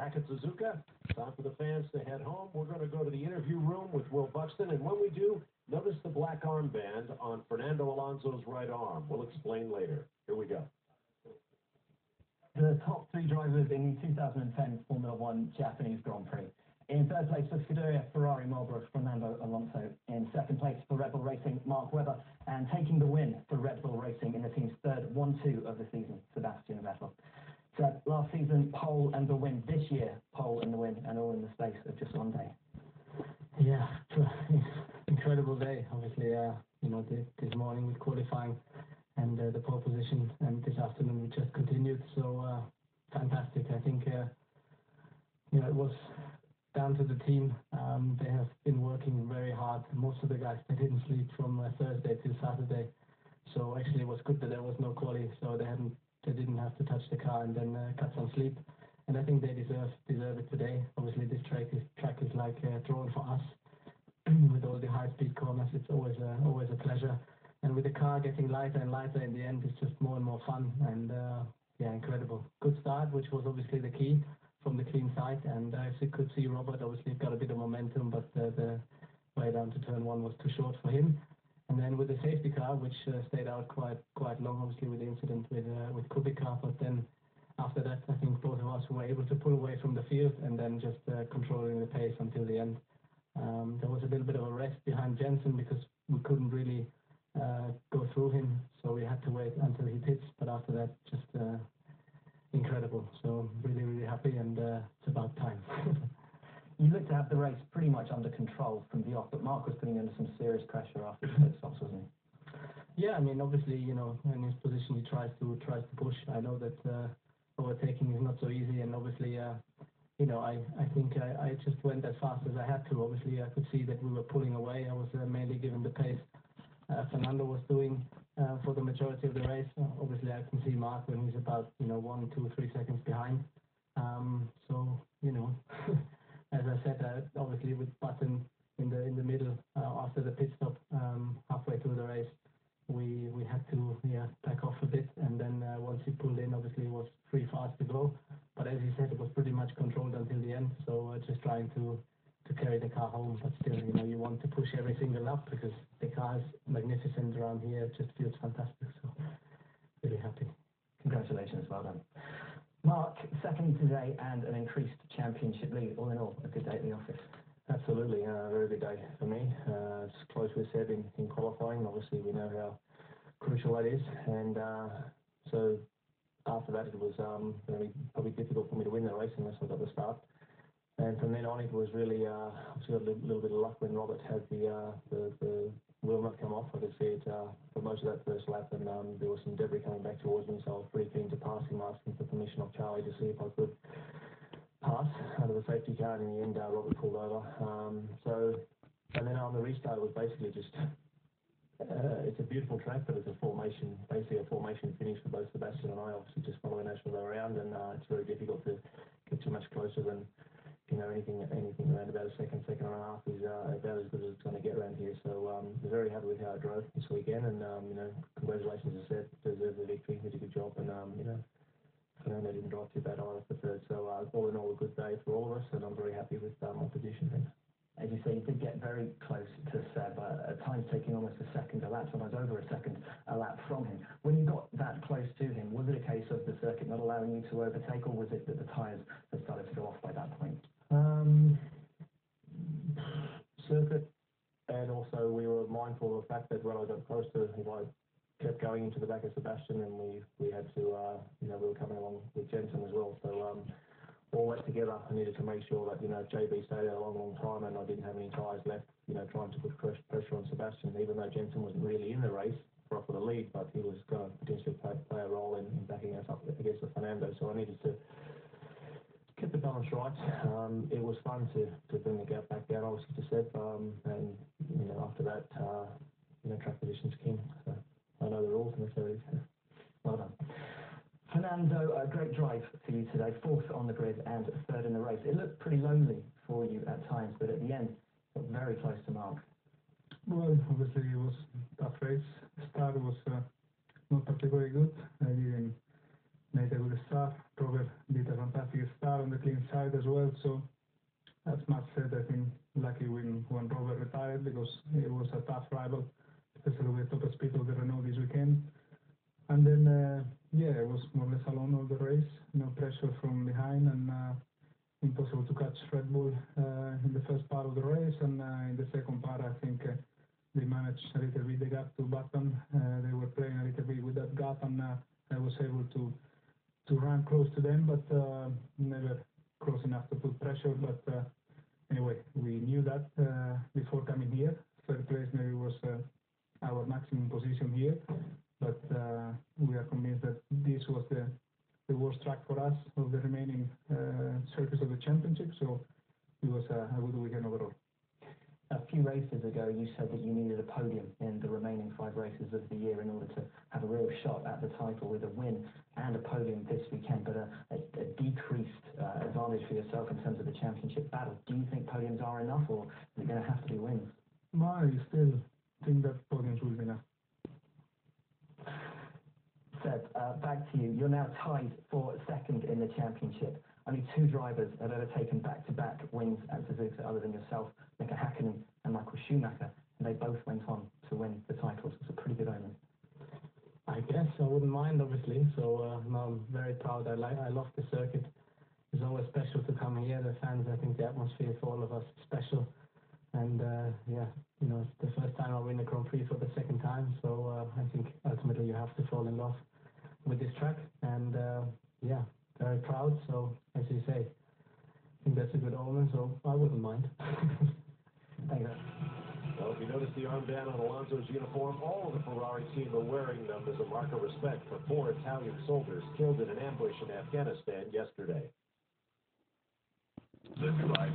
Back at Suzuka, time for the fans to head home. We're going to go to the interview room with Will Buxton, and when we do, notice the black armband on Fernando Alonso's right arm. We'll explain later. Here we go. The top three drivers in the 2010 Formula One Japanese Grand Prix. In third place for Scuderia Ferrari Marlboro, Fernando Alonso. In second place for Red Bull Racing, Mark Webber. And taking the win for Red Bull Racing in the team's third 1-2 of the season, Sebastian Vettel. So last season, pole and the win. This year, pole and the win, and all in the space of just one day. Yeah, incredible day. Obviously, this morning with qualifying and the pole position, and this afternoon we just continued. So fantastic. I think it was down to the team. They have been working very hard. Most of the guys, they didn't sleep from Thursday till Saturday. So actually, it was good that there was no quali, so they didn't have to touch the car and then cut some sleep. And I think they deserve it today. Obviously, this track is like drawn for us with all the high-speed corners. It's always a pleasure. And with the car getting lighter and lighter in the end, it's just more and more fun. And incredible. Good start, which was obviously the key from the clean side. And as you could see, Robert obviously got a bit of momentum, but the way down to turn one was too short for him. And then with the safety car, which stayed out quite long, obviously with the incident with Kubica, but then after that, I think both of us were able to pull away from the field and then just controlling the pace until the end. There was a little bit of a rest behind Jensen because we couldn't really go through him, so we had to wait until he pits. But after that, just incredible. So really, really happy, and it's about time. You looked to have the race pretty much under control from the off, but Mark was putting under some serious pressure after the pit stops, wasn't he? Yeah, I mean, obviously, in his position, he tries to push. I know that overtaking is not so easy, and obviously, I think I just went as fast as I had to. Obviously, I could see that we were pulling away. I was mainly given the pace Fernando was doing for the majority of the race. Obviously, I can see Mark when he's about 1, 2, 3 seconds behind. So as I said, obviously with Button in the middle after the pit stop halfway through the race, we had to back off a bit, and then once he pulled in, obviously it was free fast to go. But as you said, it was pretty much controlled until the end. So just trying to carry the car home, but still, you want to push every single lap because the car is magnificent around here. It just feels fantastic. So really happy. Congratulations, well done. Mark, second today and an increased championship lead. All in all, a good day at the office. Absolutely, a very good day for me. It's close, we said, in qualifying. Obviously, we know how crucial that is. And so after that, it was going to be probably difficult for me to win the race unless I got the start. And from then on, it was really, obviously got a little bit of luck when Robert had the wheel nut come off. I could see it for most of that first lap, and there was some debris coming back towards me, so I was pretty keen to pass him, asking for permission of Charlie to see if I could pass under the safety car, and in the end, Robert pulled over. And then on the restart, it was basically just, it's a beautiful track, but it's basically a formation finish for both Sebastian and I, obviously just following as we go around, and it's very difficult to get too much closer than anything around about a second and a half is about as good as it's going to get around here. So we're very happy with how it drove this weekend, and congratulations, as I said, deserve the victory. He did a good job, and Fernando didn't drive too bad either for third. So all in all, a good day for all of us, and I'm very happy with my position. Thanks. As you say, you did get very close to Seb, at times taking almost a second a lap, sometimes over a second a lap from him. When you got that close to him, was it a case of the circuit not allowing you to overtake, or was it that the tyres had started to go off by that point? Circuit, and also we were mindful of the fact that when I got close to him, I kept going into the back of Sebastian, and we had to, we were coming along with Jensen as well. So all that together, I needed to make sure that, JB stayed there a long time, and I didn't have any tyres left, trying to put pressure on Sebastian, even though Jensen wasn't really in the race for the lead, but he was going to potentially play a role in backing us up against the Fernando. So I needed to get the balance right. It was fun to bring the gap back down, obviously, to Seb, and after that, track position's king. So I know the rules, and that's how it is. Well done. Fernando, a great drive for you today, fourth on the grid and third in the race. It looked pretty lonely for you at times, but at the end, got very close to Mark. Well, obviously it was a tough race. The start was not particularly good. I didn't make a good start. Robert did a fantastic start on the perfectly inside as well. So as Matt said, I think lucky when Robert retired because it was a tough rival, especially with top speed of the Renault this weekend. And then, yeah, it was more or less alone all the race, no pressure from behind, and impossible to catch Red Bull in the first part of the race. And in the second part, I think they managed a little bit the gap to Button. They were playing a little bit with that gap, and I was able to run close to them, but never close enough to put pressure. But anyway, we knew that before coming here. Third place maybe was our maximum position here, but we are convinced that this was the worst track for us of the remaining circuits of the championship. So it was a good weekend overall. A few races ago, you said that you needed a podium in the remaining 5 races of the year in order to have a real shot at the title with a win and a podium this weekend, but a decreased advantage for yourself in terms of the championship battle. Do you think podiums are enough, or is it going to have to be wins? No, I still think that podiums will be enough. Seb, back to you. You're now tied for second in the championship. Only 2 drivers have ever taken back-to-back wins at Suzuka other than yourself, Mika Häkkinen and Michael Schumacher, and they both went on to win the titles. It's a pretty good omen. I guess I wouldn't mind, obviously. So no, I'm very proud. I love the circuit. It's always special to come here. The fans, I think the atmosphere for all of us is special. And yeah, you know, it's the first time I win a Grand Prix for the second time. So I think ultimately you have to fall in love with this track. And yeah, very proud. So as you say, I think that's a good omen. So I wouldn't mind. Thank you. Well, if you notice the armband on Alonso's uniform, all of the Ferrari team are wearing them as a mark of respect for 4 Italian soldiers killed in an ambush in Afghanistan yesterday.